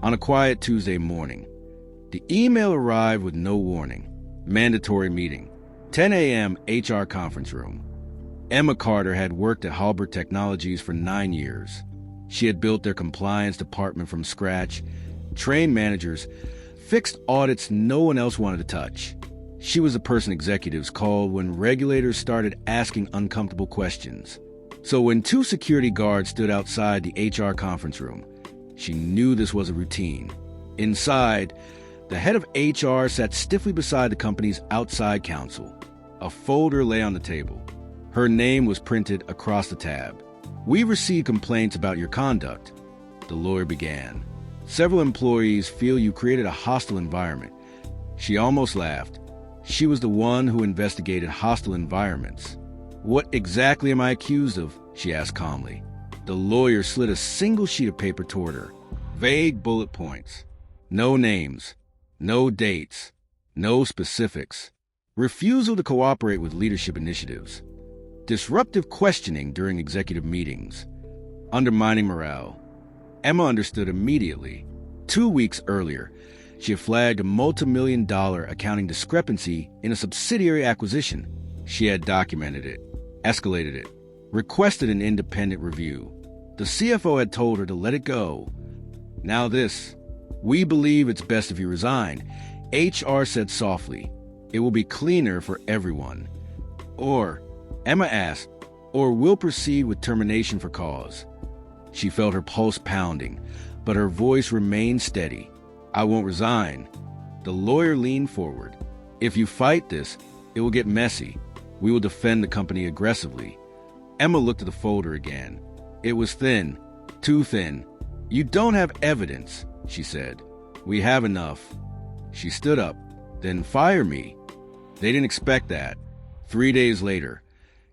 On a quiet Tuesday morning, the email arrived with no warning. Mandatory meeting. 10 a.m. HR conference room. Emma Carter had worked at Halbert Technologies for 9 years. She had built their compliance department from scratch, trained managers, fixed audits no one else wanted to touch. She was the person executives called when regulators started asking uncomfortable questions. So when 2 security guards stood outside the HR conference room, she knew this was a routine. Inside, the head of HR sat stiffly beside the company's outside counsel. A folder lay on the table. Her name was printed across the tab. "We received complaints about your conduct," the lawyer began. "Several employees feel you created a hostile environment." She almost laughed. She was the one who investigated hostile environments. "What exactly am I accused of?" she asked calmly. The lawyer slid a single sheet of paper toward her. Vague bullet points. No names. No dates. No specifics. Refusal to cooperate with leadership initiatives. Disruptive questioning during executive meetings. Undermining morale. Emma understood immediately. 2 weeks earlier, she had flagged a multi-million-dollar accounting discrepancy in a subsidiary acquisition. She had documented it, escalated it, requested an independent review. The CFO had told her to let it go. Now this. "We believe it's best if you resign," HR said softly. "It will be cleaner for everyone." Or, Emma asked, "or we'll proceed with termination for cause." She felt her pulse pounding, but her voice remained steady. "I won't resign." The lawyer leaned forward. "If you fight this, it will get messy. We will defend the company aggressively." Emma looked at the folder again. It was thin, too thin. "You don't have evidence," she said. "We have enough." She stood up. "Then fire me." They didn't expect that. 3 days later,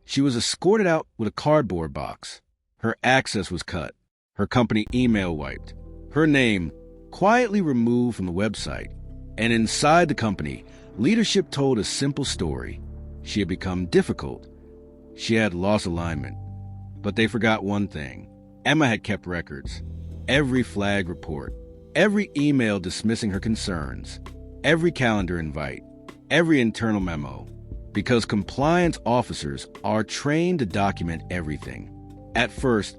she was escorted out with a cardboard box. Her access was cut. Her company email wiped. Her name quietly removed from the website. And inside the company, leadership told a simple story. She had become difficult. She had lost alignment. But they forgot one thing. Emma had kept records. Every flag report. Every email dismissing her concerns. Every calendar invite. Every internal memo. Because compliance officers are trained to document everything. At first,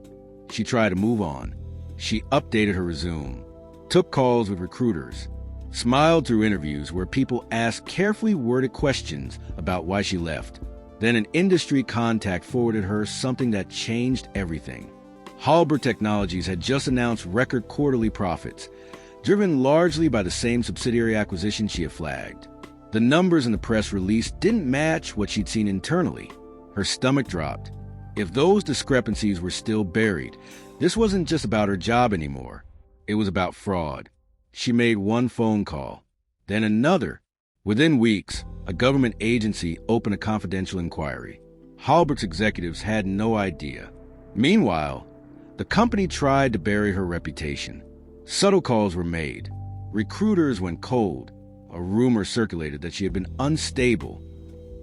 she tried to move on. She updated her resume, took calls with recruiters, smiled through interviews where people asked carefully worded questions about why she left. Then an industry contact forwarded her something that changed everything. Halbert Technologies had just announced record quarterly profits, driven largely by the same subsidiary acquisition she had flagged. The numbers in the press release didn't match what she'd seen internally. Her stomach dropped. If those discrepancies were still buried, this wasn't just about her job anymore. It was about fraud. She made one phone call, then another. Within weeks, a government agency opened a confidential inquiry. Halbert's executives had no idea. Meanwhile, the company tried to bury her reputation. Subtle calls were made. Recruiters went cold. A rumor circulated that she had been unstable.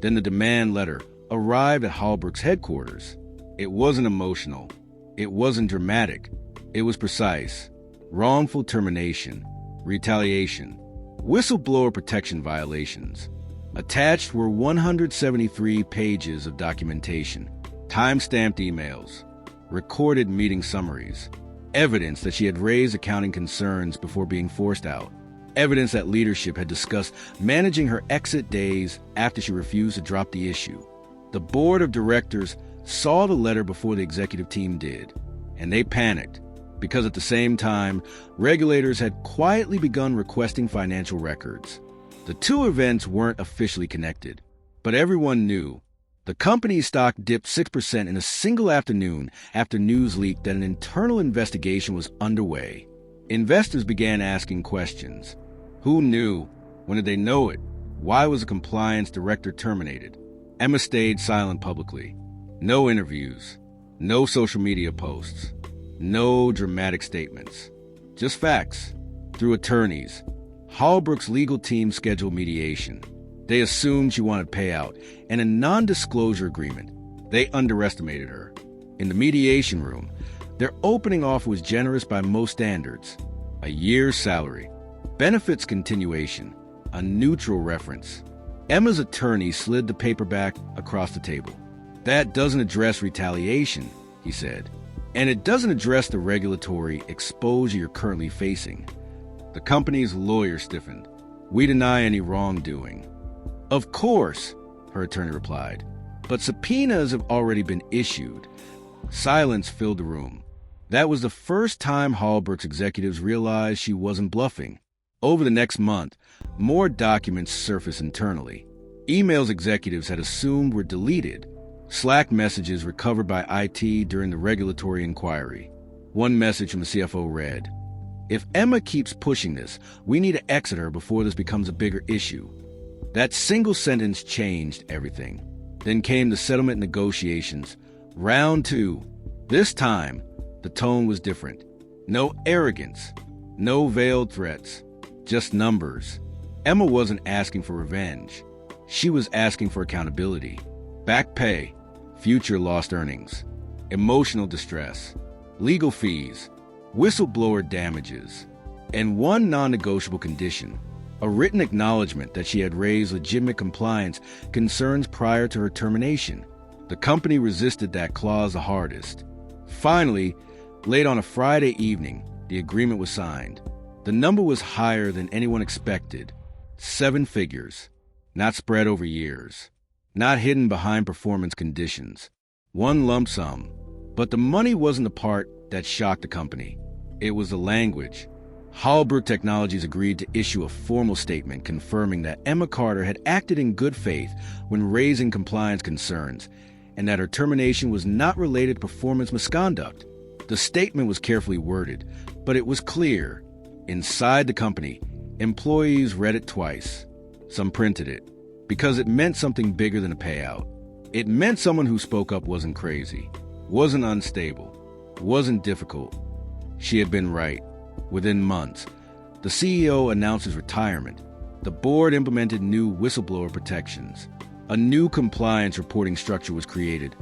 Then the demand letter arrived at Halbert's headquarters. It wasn't emotional. It wasn't dramatic. It was precise. Wrongful termination, retaliation, whistleblower protection violations. Attached were 173 pages of documentation, time-stamped emails, recorded meeting summaries, evidence that she had raised accounting concerns before being forced out, evidence that leadership had discussed managing her exit days after she refused to drop the issue. The board of directors saw the letter before the executive team did, and they panicked because at the same time, regulators had quietly begun requesting financial records. The two events weren't officially connected, but everyone knew. The company's stock dipped 6% in a single afternoon after news leaked that an internal investigation was underway. Investors began asking questions. Who knew? When did they know it? Why was a compliance director terminated? Emma stayed silent publicly. No interviews, no social media posts, no dramatic statements. Just facts. Through attorneys, Halbert's legal team scheduled mediation. They assumed she wanted payout and a non-disclosure agreement. They underestimated her. In the mediation room, their opening offer was generous by most standards. a year's salary, benefits continuation, a neutral reference. Emma's attorney slid the paperback across the table. That doesn't address retaliation, he said, and it doesn't address the regulatory exposure you're currently facing. The company's lawyer stiffened. We deny any wrongdoing. Of course, her attorney replied, but subpoenas have already been issued. Silence filled the room. That was the first time Hallberg's executives realized she wasn't bluffing. Over the next month, more documents surfaced internally. Emails executives had assumed were deleted. Slack messages recovered by IT during the regulatory inquiry. One message from the CFO read, "If Emma keeps pushing this, we need to exit her before this becomes a bigger issue." That single sentence changed everything. Then came the settlement negotiations. Round 2. This time, the tone was different. No arrogance, no veiled threats, just numbers. Emma wasn't asking for revenge. She was asking for accountability. Back pay, future lost earnings, emotional distress, legal fees, whistleblower damages, and one non-negotiable condition, a written acknowledgement that she had raised legitimate compliance concerns prior to her termination. The company resisted that clause the hardest. Finally, late on a Friday evening, the agreement was signed. The number was higher than anyone expected. 7 figures, not spread over years, not hidden behind performance conditions. One lump sum. But the money wasn't the part that shocked the company. It was the language. Hallberg Technologies agreed to issue a formal statement confirming that Emma Carter had acted in good faith when raising compliance concerns, and that her termination was not related to performance misconduct. The statement was carefully worded, but it was clear. Inside the company, employees read it twice. Some printed it, because it meant something bigger than a payout. It meant someone who spoke up wasn't crazy, wasn't unstable, wasn't difficult. She had been right. Within months, the CEO announced his retirement. The board implemented new whistleblower protections. A new compliance reporting structure was created,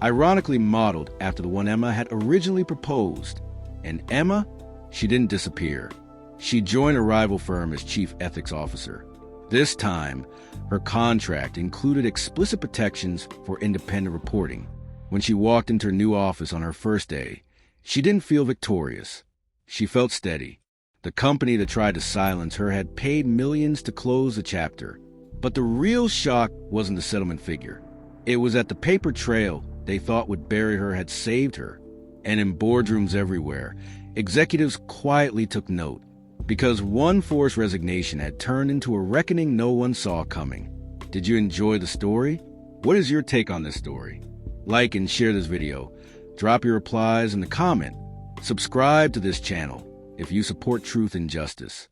ironically modeled after the one Emma had originally proposed. And Emma, she didn't disappear. She joined a rival firm as chief ethics officer. This time, her contract included explicit protections for independent reporting. When she walked into her new office on her first day, she didn't feel victorious. She felt steady. The company that tried to silence her had paid millions to close the chapter. But the real shock wasn't the settlement figure. It was that the paper trail they thought would bury her had saved her. And in boardrooms everywhere, executives quietly took note, because one forced resignation had turned into a reckoning no one saw coming. Did you enjoy the story? What is your take on this story? Like and share this video. Drop your replies in the comment. Subscribe to this channel if you support truth and justice.